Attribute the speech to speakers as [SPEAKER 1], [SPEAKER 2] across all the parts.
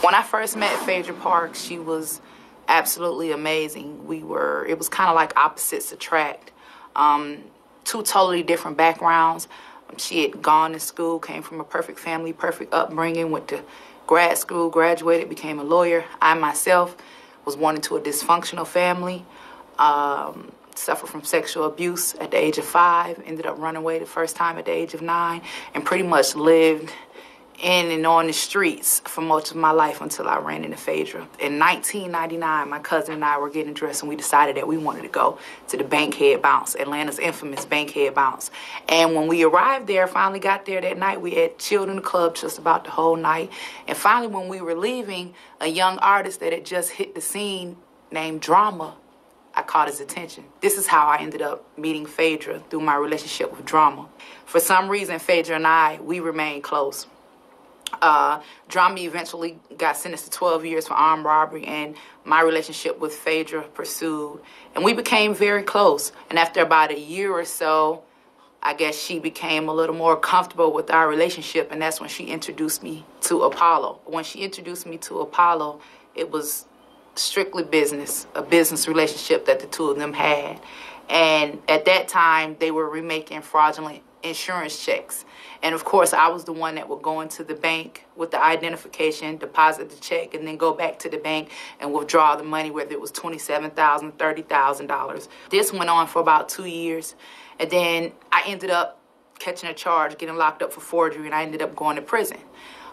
[SPEAKER 1] When I first met Phaedra Parks, she was absolutely amazing. It was kind of like opposites attract. Two totally different backgrounds. She had gone to school, came from a perfect family, perfect upbringing, went to grad school, graduated, became a lawyer. I myself was born into a dysfunctional family, suffered from sexual abuse at the age of 5, ended up running away the first time at the age of 9, and pretty much lived in and on the streets for most of my life until I ran into Phaedra. In 1999, my cousin and I were getting dressed, and we decided that we wanted to go to the Bankhead Bounce, Atlanta's infamous Bankhead Bounce. And when we arrived there, finally got there that night, we had chilled in the club just about the whole night. And finally, when we were leaving, a young artist that had just hit the scene named RHOA, I caught his attention. This is how I ended up meeting Phaedra, through my relationship with RHOA. For some reason, Phaedra and we remained close. RHOA eventually got sentenced to 12 years for armed robbery, and my relationship with Phaedra pursued. And we became very close. And after about a year or so, I guess she became a little more comfortable with our relationship, and that's when she introduced me to Apollo. When she introduced me to Apollo, it was strictly business, a business relationship that the two of them had. And at that time, they were remaking fraudulent insurance checks. And of course, I was the one that would go into the bank with the identification, deposit the check, and then go back to the bank and withdraw the money, whether it was $27,000, $30,000. This went on for about 2 years. And then I ended up catching a charge, getting locked up for forgery, and I ended up going to prison.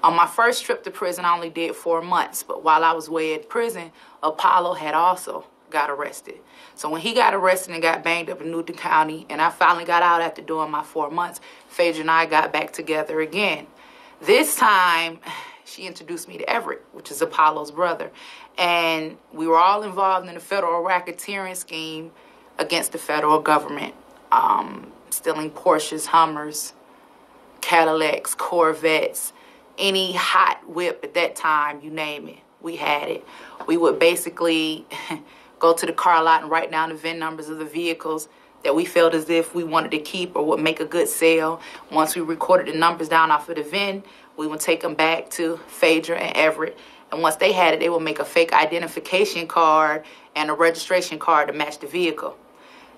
[SPEAKER 1] On my first trip to prison, I only did 4 months. But while I was away at prison, Apollo had also got arrested. So when he got arrested and got banged up in Newton County, and I finally got out after doing my 4 months, Phaedra and I got back together again. This time, she introduced me to Everett, which is Apollo's brother. And we were all involved in a federal racketeering scheme against the federal government, stealing Porsches, Hummers, Cadillacs, Corvettes, any hot whip at that time, you name it, we had it. We would basically go to the car lot and write down the VIN numbers of the vehicles that we felt as if we wanted to keep or would make a good sale. Once we recorded the numbers down off of the VIN, we would take them back to Phaedra and Everett. And once they had it, they would make a fake identification card and a registration card to match the vehicle.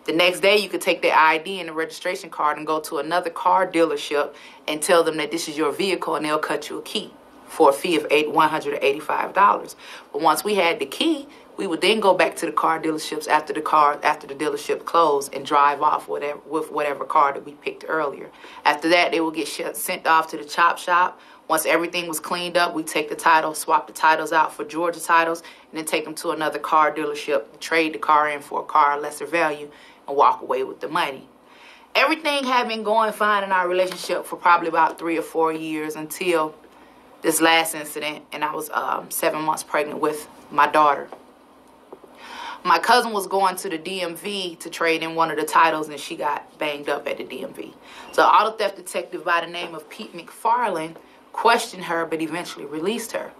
[SPEAKER 1] The next day, you could take their ID and the registration card and go to another car dealership and tell them that this is your vehicle, and they'll cut you a key for a fee of $185. But once we had the key, we would then go back to the car dealerships after the dealership closed and drive off with whatever car that we picked earlier. After that, they would get sent off to the chop shop. Once everything was cleaned up, we take the title, swap the titles out for Georgia titles, and then take them to another car dealership, trade the car in for a car of lesser value, and walk away with the money. Everything had been going fine in our relationship for probably about 3 or 4 years until this last incident, and I was 7 months pregnant with my daughter. My cousin was going to the DMV to trade in one of the titles, and she got banged up at the DMV. So an auto theft detective by the name of Pete McFarland questioned her, but eventually released her.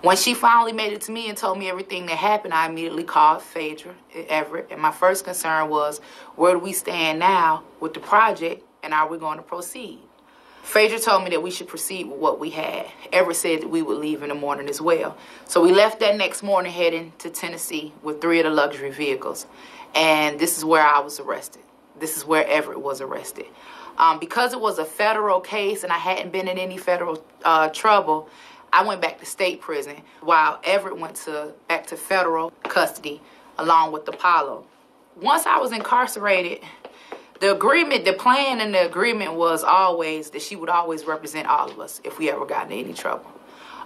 [SPEAKER 1] When she finally made it to me and told me everything that happened, I immediately called Phaedra Everett, and my first concern was, where do we stand now with the project, and are we going to proceed? Phaedra told me that we should proceed with what we had. Everett said that we would leave in the morning as well. So we left that next morning heading to Tennessee with 3 of the luxury vehicles. And this is where I was arrested. This is where Everett was arrested. Because it was a federal case and I hadn't been in any federal trouble, I went back to state prison while Everett went back to federal custody along with Apollo. Once I was incarcerated, the plan and the agreement was always that she would always represent all of us if we ever got into any trouble.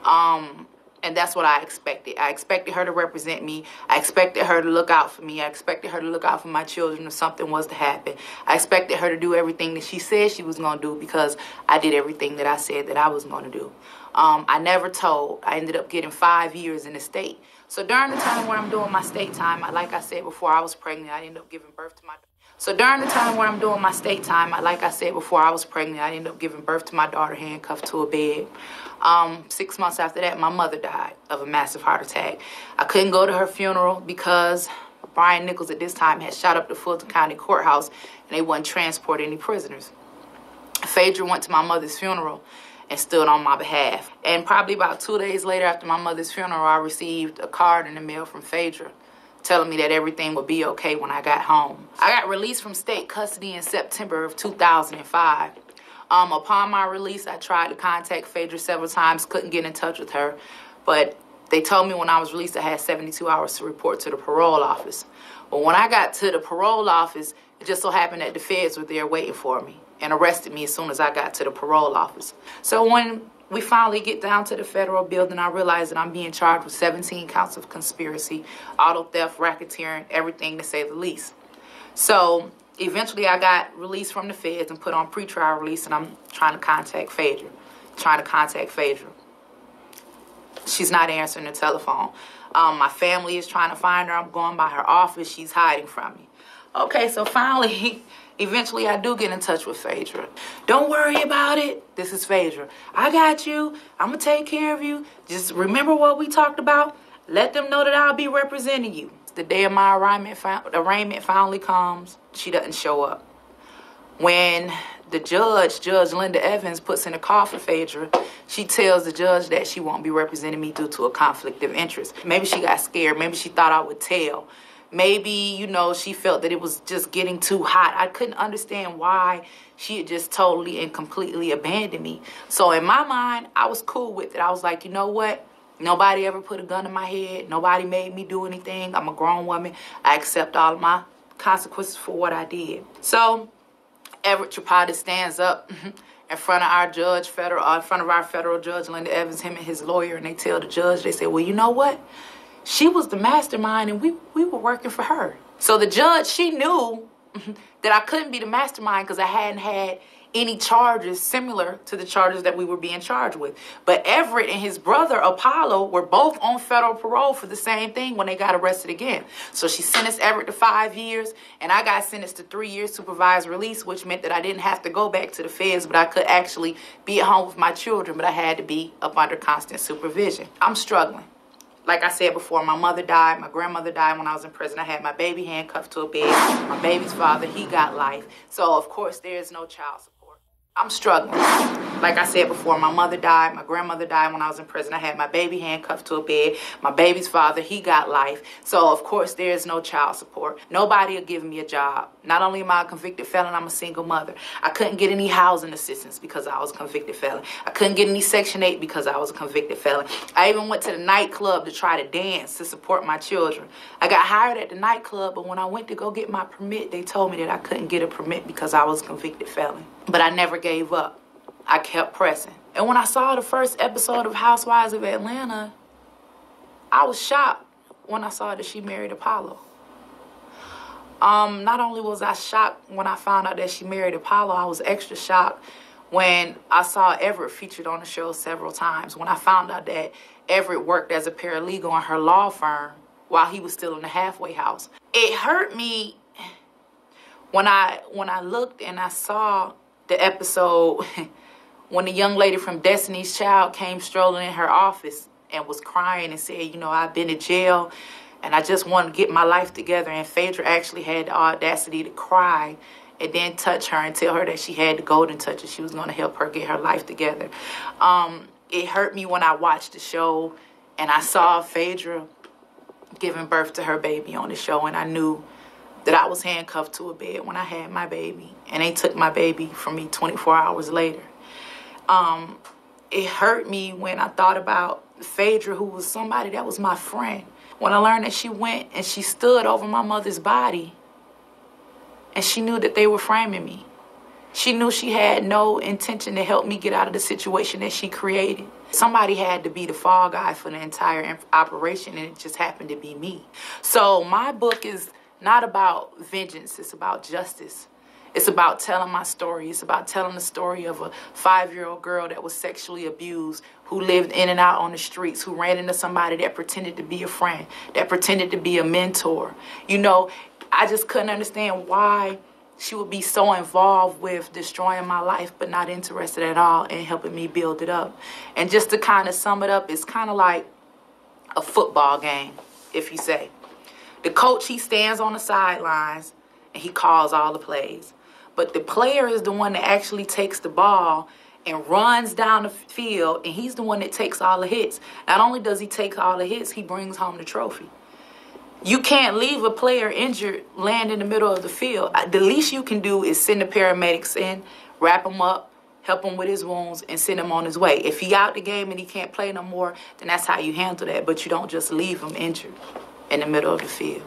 [SPEAKER 1] And that's what I expected. I expected her to represent me. I expected her to look out for me. I expected her to look out for my children if something was to happen. I expected her to do everything that she said she was going to do because I did everything that I said that I was going to do. I never told. I ended up getting 5 years in the state. So during the time when I'm doing my state time, like I said before, I was pregnant. I ended up giving birth to my daughter. So during the time when I'm doing my state time, like I said before, I was pregnant. I ended up giving birth to my daughter handcuffed to a bed. 6 months after that, my mother died of a massive heart attack. I couldn't go to her funeral because Brian Nichols at this time had shot up the Fulton County Courthouse and they wouldn't transport any prisoners. Phaedra went to my mother's funeral, and stood on my behalf. And probably about 2 days later, after my mother's funeral, I received a card in the mail from PHAEDRA telling me that everything would be okay when I got home. I got released from state custody in September of 2005. Upon my release, I tried to contact PHAEDRA several times, couldn't get in touch with her, but they told me when I was released I had 72 hours to report to the parole office. But when I got to the parole office, it just so happened that the feds were there waiting for me and arrested me as soon as I got to the parole office. So when we finally get down to the federal building, I realize that I'm being charged with 17 counts of conspiracy, auto theft, racketeering, everything to say the least. So eventually I got released from the feds and put on pretrial release, and I'm trying to contact PHAEDRA. She's not answering the telephone. My family is trying to find her. I'm going by her office. She's hiding from me. Okay, so finally, eventually I do get in touch with PHAEDRA. Don't worry about it. This is PHAEDRA. I got you. I'm going to take care of you. Just remember what we talked about. Let them know that I'll be representing you. The day of my arraignment finally comes. She doesn't show up. When the Judge Linda Evans, puts in a call for PHAEDRA, she tells the judge that she won't be representing me due to a conflict of interest. Maybe she got scared. Maybe she thought I would tell. Maybe, you know, she felt that it was just getting too hot. I couldn't understand why she had just totally and completely abandoned me. So in my mind, I was cool with it. I was like, you know what? Nobody ever put a gun in my head. Nobody made me do anything. I'm a grown woman. I accept all of my consequences for what I did. So Everett Trapati stands up in front of our federal judge, Linda Evans, him and his lawyer, and they tell the judge, they say, well, you know what? She was the mastermind, and we were working for her. So the judge, she knew that I couldn't be the mastermind because I hadn't had any charges similar to the charges that we were being charged with. But Everett and his brother, Apollo, were both on federal parole for the same thing when they got arrested again. So she sentenced Everett to 5 years, and I got sentenced to 3 years supervised release, which meant that I didn't have to go back to the feds, but I could actually be at home with my children, but I had to be up under constant supervision. I'm struggling. Like I said before, my mother died, my grandmother died when I was in prison. I had my baby handcuffed to a bed. My baby's father, he got life. So, of course, there is no child support. I'm struggling. Like I said before, my mother died, my grandmother died when I was in prison. I had my baby handcuffed to a bed. My baby's father, he got life. So, of course, there is no child support. Nobody will give me a job. Not only am I a convicted felon, I'm a single mother. I couldn't get any housing assistance because I was a convicted felon. I couldn't get any Section 8 because I was a convicted felon. I even went to the nightclub to try to dance to support my children. I got hired at the nightclub, but when I went to go get my permit, they told me that I couldn't get a permit because I was a convicted felon. But I never gave up. I kept pressing. And when I saw the first episode of Housewives of Atlanta, I was shocked when I saw that she married Apollo. Not only was I shocked when I found out that she married Apollo, I was extra shocked when I saw Everett featured on the show several times. When I found out that Everett worked as a paralegal in her law firm while he was still in the halfway house. It hurt me when I looked and I saw the episode when the young lady from Destiny's Child came strolling in her office and was crying and said, you know, I've been to jail and I just want to get my life together. And PHAEDRA actually had the audacity to cry and then touch her and tell her that she had the golden touch and she was going to help her get her life together. It hurt me when I watched the show and I saw PHAEDRA giving birth to her baby on the show, and I knew that I was handcuffed to a bed when I had my baby, and they took my baby from me 24 hours later. It hurt me when I thought about PHAEDRA, who was somebody that was my friend. When I learned that she went and she stood over my mother's body, and she knew that they were framing me. She knew she had no intention to help me get out of the situation that she created. Somebody had to be the fall guy for the entire operation, and it just happened to be me. So my book is not about vengeance, it's about justice. It's about telling my story. It's about telling the story of a 5-year-old girl that was sexually abused, who lived in and out on the streets, who ran into somebody that pretended to be a friend, that pretended to be a mentor. You know, I just couldn't understand why she would be so involved with destroying my life, but not interested at all in helping me build it up. And just to kind of sum it up, it's kind of like a football game, if you say. The coach, he stands on the sidelines and he calls all the plays. But the player is the one that actually takes the ball and runs down the field, and he's the one that takes all the hits. Not only does he take all the hits, he brings home the trophy. You can't leave a player injured, land in the middle of the field. The least you can do is send the paramedics in, wrap him up, help him with his wounds, and send him on his way. If he out the game and he can't play no more, then that's how you handle that. But you don't just leave him injured in the middle of the field.